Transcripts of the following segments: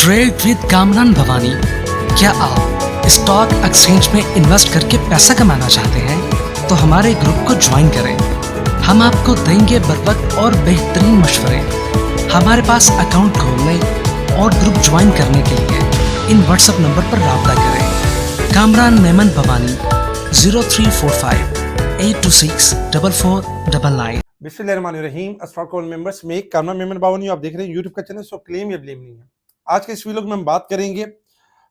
Trade with Kamran Bhavani. क्या आप stock exchange में इन्वेस्ट करके पैसा कमाना चाहते हैं तो हमारे ग्रुप को ज्वाइन करें। हम आपको देंगे बर वक्त और बेहतरीन मशवरे। हमारे पास अकाउंट खोलने और ग्रुप ज्वाइन करने के लिए इन व्हाट्सएप नंबर पर राब्ता करें। कामरान मेमन भवानी 0345 826 4499। बिस्मिल्लाहिर्रहमानिर्रहीम। अस्सलाम वालेकुम मेंबर्स, मैं कामरान मेमन भवानी, आप देख रहे हैं यूट्यूब का चैनल। सो क्लेम या ब्लेम नहीं है। आज के इस वीडियो में हम बात करेंगे,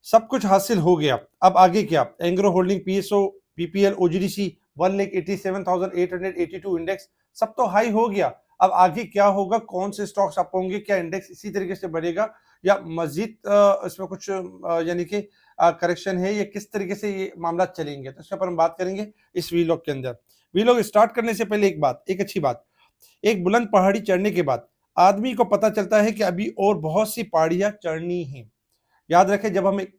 सब कुछ हासिल हो गया, अब आगे क्या। Engro holding, PSO, PPL, OGDC 1,87,882 index सब तो हाई हो गया। अब आगे क्या होगा, कौन से स्टॉक्स अप होंगे, क्या इंडेक्स इसी तरीके से बढ़ेगा या मजीद इसमें कुछ यानी कि करेक्शन है, या किस तरीके से ये मामला चलेंगे, तो इसके ऊपर हम बात करेंगे इस वीलॉग के अंदर। वीलॉग स्टार्ट करने से पहले एक अच्छी बात, एक बुलंद पहाड़ी चढ़ने के बाद आदमी को पता चलता है कि अभी और बहुत सी पहाड़ियां चढ़नी हैं। याद रखें, जब हम एक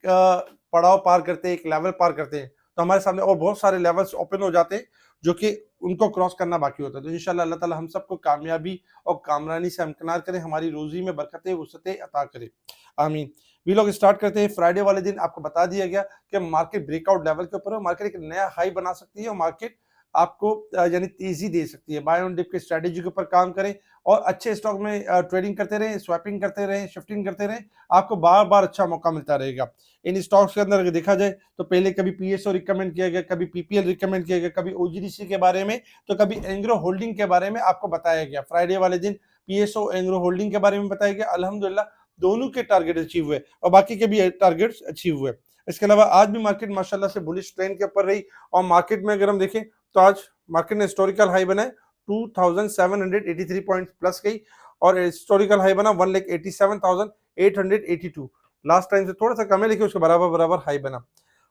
पड़ाव पार करते हैं, एक लेवल पार करते हैं, तो हमारे सामने और बहुत सारे लेवल्स ओपन हो जाते हैं जो कि उनको क्रॉस करना बाकी होता है। तो इंशाल्लाह अल्लाह ताला हम सबको कामयाबी और कामरानी से हमकिनार करें, हमारी रोजी में बरकतें वसअतें अता करे, आमीन। वी लोग स्टार्ट करते हैं। फ्राइडे वाले दिन आपको बता दिया गया कि मार्केट ब्रेकआउट लेवल के ऊपर है, मार्केट एक नया हाई बना सकती है और मार्केट आपको यानी तेजी दे सकती है। बाय ऑन डिप की स्ट्रेटेजी के ऊपर काम करें और अच्छे स्टॉक में ट्रेडिंग करते रहें, स्वैपिंग करते रहें, शिफ्टिंग करते रहें, आपको बार बार अच्छा मौका मिलता रहेगा। इन स्टॉक्स के अंदर अगर देखा जाए तो पहले कभी पीएसओ रिकमेंड किया गया, कभी पीपीएल रिकमेंड किया गया, कभी ओजीडीसी के बारे में, तो कभी एंग्रो होल्डिंग के बारे में आपको बताया गया। फ्राइडे वाले दिन पीएसओ एंग्रो होल्डिंग के बारे में बताया गया। अल्हम्दुलिल्लाह दोनों के टारगेट अचीव हुए और बाकी के भी टारगेट्स अचीव हुए। इसके अलावा आज भी मार्केट माशाल्लाह से बुलिश ट्रेंड के ऊपर रही और मार्केट में अगर हम देखें तो आज मार्केट ने हिस्टोरिकल हाई बनाए 2783 पॉइंट प्लस गई और हिस्टोरिकल हाई बना 1,87,882। लास्ट टाइम से थोड़ा सा कम है लेकिन उसके बराबर बराबर हाई बना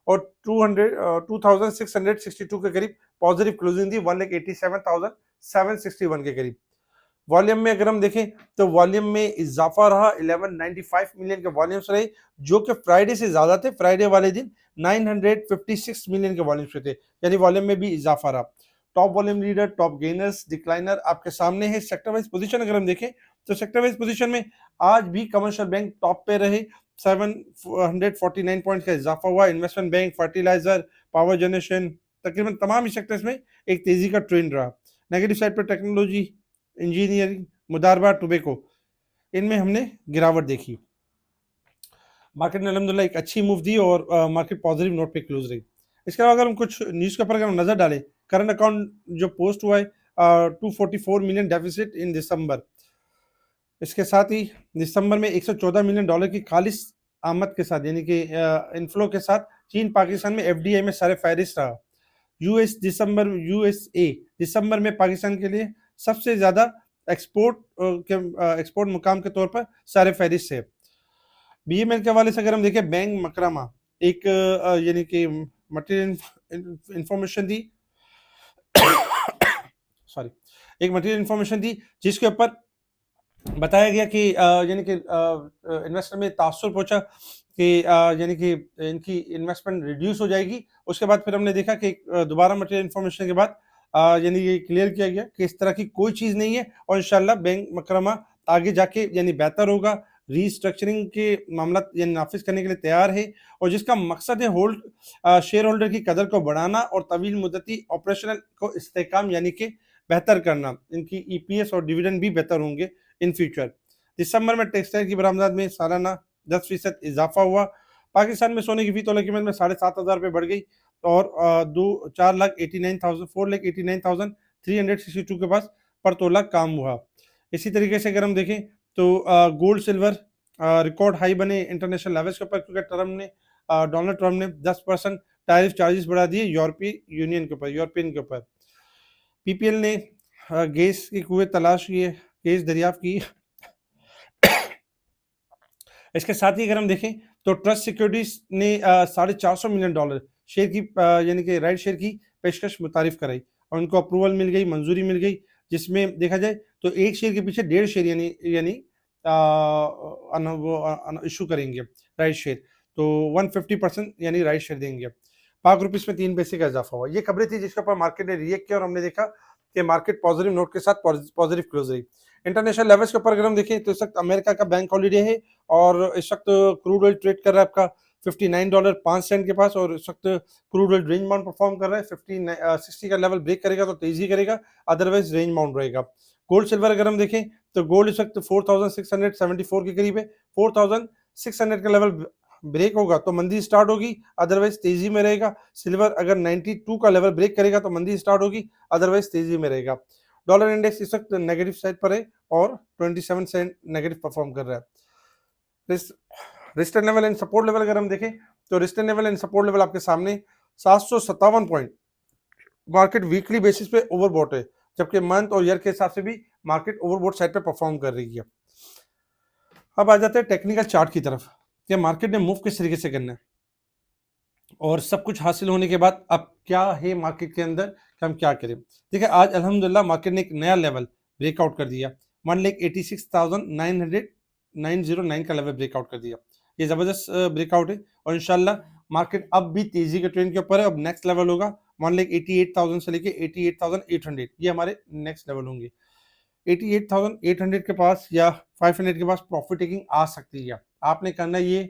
और 2662 के करीब पॉजिटिव क्लोजिंग दी 1,87,761 के करीब। वॉल्यूम में अगर हम देखें तो वॉल्यूम में इजाफा रहा, 1195 मिलियन के वॉल्यूम्स रहे जो कि फ्राइडे से ज्यादा थे। फ्राइडे वाले दिन 956 मिलियन के वॉल्यूम्स थे, यानी वॉल्यूम में भी इजाफा रहा। Top volume leader, top gainers, decliner आपके सामने है। सेक्टर वाइज पोजीशन अगर हम देखें तो सेक्टर वाइज पोजीशन में आज भी कमर्शियल बैंक टॉप पे रहे, 749 पॉइंट का इजाफा हुआ। Investment bank, fertiliser, power generation, तकरीबन तमाम ही सेक्टर्स में एक तेजी का ट्रेंड रहा। नेगेटिव साइड पर टेक्नोलॉजी, इंजीनियरिंग, मुदारबा, टोबैको, इनमें हमने गिरावट देखी। मार्केट ने अल्हम्दुलिल्लाह एक अच्छी मूव दी और मार्केट पॉजिटिव नोट पे क्लोज रही। इसके अलावा अगर हम कुछ न्यूज़ के ऊपर अगर हम नजर डालें, करंट अकाउंट जो पोस्ट हुआ है 244 मिलियन डेफिसिट इन दिसंबर। इसके साथ ही दिसंबर में 114 मिलियन डॉलर की खालिस आमद के साथ यानी कि इनफ्लो के साथ चीन पाकिस्तान में एफडीआई में सर फहरिस्त रहा। यूएसए दिसंबर में पाकिस्तान के लिए सबसे ज्यादा एक्सपोर्ट मुकाम के तौर पर सर फहरिस्त है। बीएमएल के हवाले से अगर हम देखें, बैंक मकरमा एक यानी कि मटेरियल इंफॉर्मेशन दी सॉरी एक मटेरियल इंफॉर्मेशन दी जिसके ऊपर बताया गया कि यानी कि इन्वेस्टर में तासुर पहुंचा कि यानी कि इनकी इन्वेस्टमेंट रिड्यूस हो जाएगी। उसके बाद फिर हमने देखा कि दोबारा मटेरियल इंफॉर्मेशन के बाद यानी ये क्लियर किया गया कि इस तरह की कोई चीज़ नहीं है और इंशाल्लाह बैंक मकरमा आगे जाके यानी बेहतर होगा। रीस्ट्रक्चरिंग के मामला यानी नाफिज करने के लिए तैयार है और जिसका मकसद है शेयर होल्डर की कदर को बढ़ाना और तवील मुद्दती ऑपरेशनल को इस्तेकाम यानी कि बेहतर करना। इनकी ईपीएस और डिविडेंड भी बेहतर होंगे इन फ्यूचर। दिसंबर में टेक्सटाइल की बरामदात में सालाना 10% इजाफा हुआ। पाकिस्तान में सोने की फी तोला कीमत में 7,500 रुपये बढ़ गई और 4,89,362 के पास पर तोला काम हुआ। इसी तरीके से अगर हम देखें तो गोल्ड सिल्वर रिकॉर्ड हाई बने इंटरनेशनल लेवल्स के ऊपर, क्योंकि डोनाल्ड ट्रम्प ने 10% टैरिफ चार्जेस बढ़ा दिए यूरोपियन के ऊपर। पीपीएल ने गैस की कुएं तलाश किए, गैस दरियाफ्त की। इसके साथ ही अगर हम देखें तो ट्रस्ट सिक्योरिटीज ने $450 मिलियन शेयर की यानी कि राइट शेयर की पेशकश मुतारिफ कराई और उनको अप्रूवल मिल गई, मंजूरी मिल गई, जिसमें देखा जाए तो एक शेयर के पीछे 1.5 शेयर यानी वो इशू करेंगे राइट शेयर, तो 150% यानी राइट शेयर देंगे। पाक रुपीस में 3 पैसे का इजाफा हुआ। ये खबरें थी जिसके ऊपर मार्केट ने रिएक्ट किया और हमने देखा कि मार्केट पॉजिटिव नोट के साथ पॉजिटिव क्लोज रही। इंटरनेशनल लेवल्स के ऊपर अगर हम देखें तो इस वक्त अमेरिका का बैंक हॉलीडे है और इस वक्त क्रूड ऑयल ट्रेड कर रहा है आपका $59.05 के पास, और इस वक्त crude oil range bound perform कर रहा है। 60 का लेवल ब्रेक करेगा तो तेजी करेगा, अदरवाइज रेंज बाउंड रहेगा। गोल्ड सिल्वर अगर हम देखें तो गोल्ड इस वक्त 4674 के करीब है। 4600 का लेवल ब्रेक होगा तो मंदी स्टार्ट होगी, अदरवाइज तेजी में रहेगा। सिल्वर अगर 92 का लेवल ब्रेक करेगा तो मंदी स्टार्ट होगी, अदरवाइज तेजी में रहेगा। डॉलर इंडेक्स इस वक्त नेगेटिव साइड पर है और 27 सेंट नेगेटिव परफॉर्म कर रहा है। Resistance level and support level अगर हम देखें तो resistance level and support level आपके सामने 757 पॉइंट मार्केट वीकली बेसिस पे ओवरबॉट है, जबकि मंथ और ईयर के हिसाब से भी मार्केट ओवरबॉट साइड पे परफॉर्म कर रही है। अब आ जाते हैं टेक्निकल चार्ट की तरफ कि मार्केट ने मूव किस तरीके से करना है, और सब कुछ हासिल होने के बाद अब क्या है मार्केट के अंदर कि हम क्या करें। देखिए आज अल्हम्दुलिल्लाह मार्केट ने एक नया लेवल ब्रेकआउट कर दिया, 1,86,909 का लेवल ब्रेकआउट कर दिया। ये जबरदस्त ब्रेकआउट है और इंशाल्लाह मार्केट अब भी तेजी के ट्रेंड के ऊपर है। अब नेक्स्ट लेवल होगा 1,88,000 से लेके 88,800, ये हमारे नेक्स्ट लेवल होंगे। 88,800 के पास या 500 के पास प्रॉफिट टेकिंग आ सकती है। आपने करना ये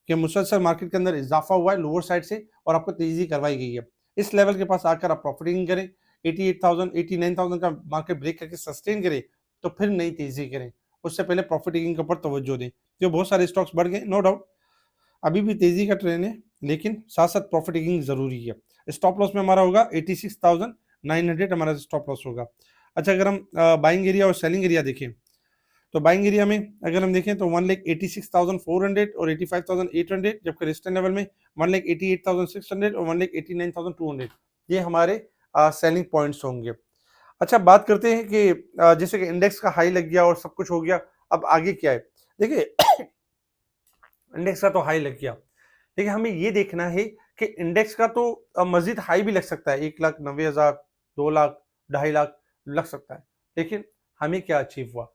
कि मुसलसल मार्केट के अंदर इजाफा हुआ है लोअर साइड से और आपको तेजी करवाई गई है। इस लेवल के पास आकर आप प्रॉफिटिंग करें, 88,000 89,000 का मार्केट ब्रेक करके सस्टेन करें तो फिर नई तेजी करें। उससे पहले प्रॉफिटिंग के ऊपर तवज्जो दें। जो बहुत सारे स्टॉक्स बढ़ गए, नो डाउट अभी भी तेजी का ट्रेंड है, लेकिन साथ साथ प्रॉफिटिंग जरूरी है। स्टॉप लॉस में हमारा होगा 86,900 हमारा स्टॉप लॉस होगा। अच्छा, अगर हम बाइंग एरिया और सेलिंग एरिया देखें तो बाइंग एरिया में अगर हम देखें तो 1,86,400 और 85,800, जबकि रेजिस्टेंस लेवल में 1,88,600 और 1,89,200, ये हमारे सेलिंग पॉइंट्स होंगे। अच्छा, बात करते हैं कि जैसे कि इंडेक्स का हाई लग गया और सब कुछ हो गया, अब आगे क्या है। देखिए इंडेक्स का तो हाई लग गया, लेकिन हमें ये देखना है कि इंडेक्स का तो मजीद हाई भी लग सकता है, 1,90,000, 2 लाख, 2.5 लाख लग सकता है, लेकिन हमें क्या अचीव हुआ।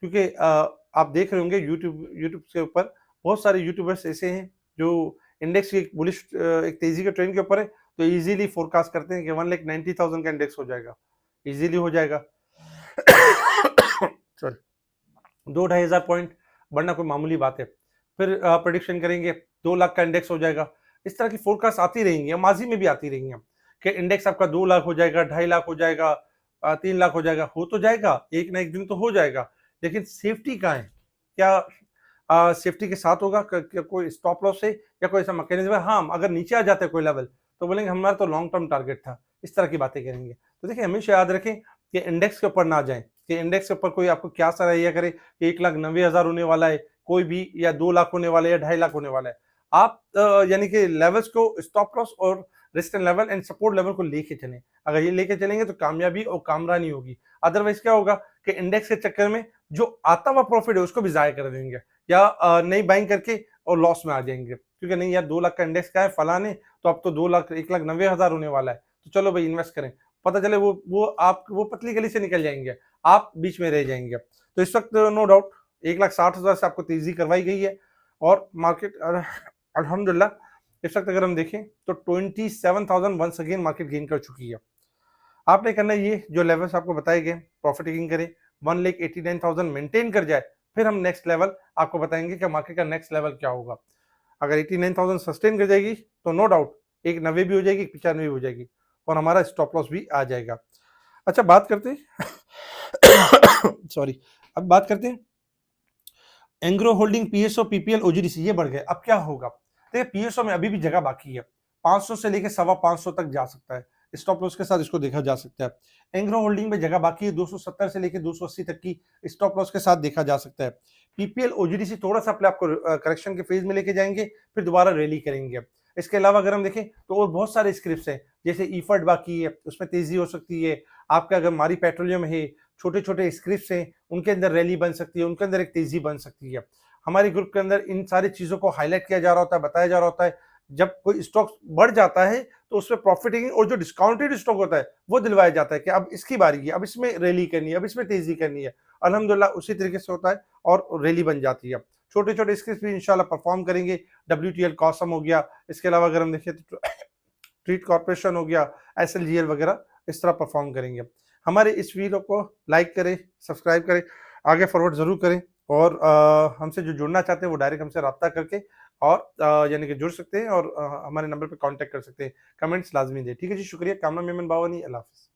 क्योंकि आप देख रहे होंगे यूट्यूब के ऊपर बहुत सारे यूट्यूबर्स ऐसे हैं जो इंडेक्स की एक बुलिश एक तेजी के ट्रेंड के ऊपर है, तो इजीली फोरकास्ट करते हैं कि 1,90,000 का इंडेक्स हो जाएगा, इजीली हो जाएगा। सॉरी, 2-2.5 पॉइंट बढ़ना कोई मामूली बात है। फिर प्रेडिक्शन करेंगे 2 लाख का इंडेक्स हो जाएगा। इस तरह की फोरकास्ट आती रहेंगी, माजी में भी आती रहेंगी कि इंडेक्स आपका 2 लाख हो जाएगा, 2.5 लाख हो जाएगा, 3 लाख हो जाएगा। हो तो जाएगा, एक ना एक दिन तो हो जाएगा, लेकिन सेफ्टी कहाँ है? क्या सेफ्टी के साथ होगा? कोई स्टॉप लॉस है या कोई ऐसा मैकेनिज्म है? हाँ, अगर नीचे आ जाता है कोई लेवल तो बोलेंगे हमारा तो लॉन्ग टर्म टारगेट था, इस तरह की बातें करेंगे। तो देखिए हमेशा याद रखें कि इंडेक्स के ऊपर ना जाएं, कि इंडेक्स के ऊपर कोई आपको क्या सलाह करे कि 1,90,000 होने वाला है कोई भी, या 2 लाख होने वाला है या 2.5 लाख होने वाला है। आप यानी कि लेवल्स को, स्टॉप लॉस और resistance level and support level को लेके चलें। अगर ये लेके चलेंगे तो कामयाबी और कामरानी होगी। अदरवाइज क्या होगा कि इंडेक्स के चक्कर में जो आता हुआ प्रॉफिट है उसको भी जाया कर देंगे, या नई बाइंग करके और लॉस में आ जाएंगे, क्योंकि नहीं यार 2 लाख का इंडेक्स का है फलाने, तो अब तो 2 लाख 1,90,000 होने वाला है, तो चलो भाई इन्वेस्ट करें। पता चले वो पतली गली से निकल जाएंगे, आप बीच में रह जाएंगे। तो इस वक्त नो डाउट 1,60,000 से आपको तेजी करवाई गई है और मार्केट अल्हम्दुलिल्लाह इस वक्त अगर हम देखें तो 27,000 वंस अगेन मार्केट गेन कर चुकी है। आपने करना ये जो लेवल्स आपको बताए गए, प्रॉफिट टेकिंग करें, 1,89,000 मेंटेन कर जाए, फिर हम नेक्स्ट लेवल आपको बताएंगे कि मार्केट का नेक्स्ट लेवल क्या होगा। अगर 89,000 सस्टेन कर जाएगी तो नो डाउट एक 90 भी हो जाएगी, 95 भी हो जाएगी और हमारा स्टॉप लॉस भी आ जाएगा। अच्छा, बात करते हैं सॉरी, अब बात करते हैं Engro holding, PSO, PPL, OGDC, ये बढ़ गए। अब क्या होगा? देखिए पीएसओ में अभी भी जगह बाकी है, 500 से लेकर 525 तक जा सकता है, स्टॉप लॉस के साथ इसको देखा जा सकता है। एंग्रो होल्डिंग में जगह बाकी है, 270 से लेकर 280 तक की स्टॉप लॉस के साथ देखा जा सकता है। पीपीएल, ओजीडीसी थोड़ा सा अपने आपको करेक्शन के फेज में लेके जाएंगे, फिर दोबारा रैली करेंगे। इसके अलावा अगर हम देखें तो और बहुत सारे स्क्रिप्ट्स हैं, जैसे ईफर्ट बाकी है, उसमें तेजी हो सकती है। आपका अगर मारी पेट्रोलियम है, छोटे छोटे स्क्रिप्ट्स हैं, उनके अंदर रैली बन सकती है, उनके अंदर एक तेजी बन सकती है। हमारे ग्रुप के अंदर इन सारी चीजों को हाईलाइट किया जा रहा होता है, बताया जा रहा होता है। जब कोई स्टॉक बढ़ जाता है तो उसमें प्रॉफिटिंग और जो डिस्काउंटेड स्टॉक होता है वो दिलवाया जाता है कि अब इसकी बारी है, अब इसमें रैली करनी है, अब इसमें तेजी करनी है। अल्हम्दुलिल्लाह उसी तरीके से होता है और रैली बन जाती है। छोटे छोटे स्क्रिप्ट भी इंशाल्लाह परफॉर्म करेंगे। WTL कॉसम हो गया, इसके अलावा अगर हम देखें तो ट्रीट कॉर्पोरेशन हो गया, SLGL वगैरह इस तरह परफॉर्म करेंगे। हमारे इस वीडियो को लाइक करें, सब्सक्राइब करें, आगे फॉरवर्ड ज़रूर करें और हमसे जो जुड़ना चाहते हैं वो डायरेक्ट हमसे राब्ता करके और यानी कि जुड़ सकते हैं और हमारे नंबर पे कॉन्टैक्ट कर सकते हैं। कमेंट्स लाज़मी दें। ठीक है जी, शुक्रिया। कामना मेमन बावानी, अल्लाह हाफ़िज़।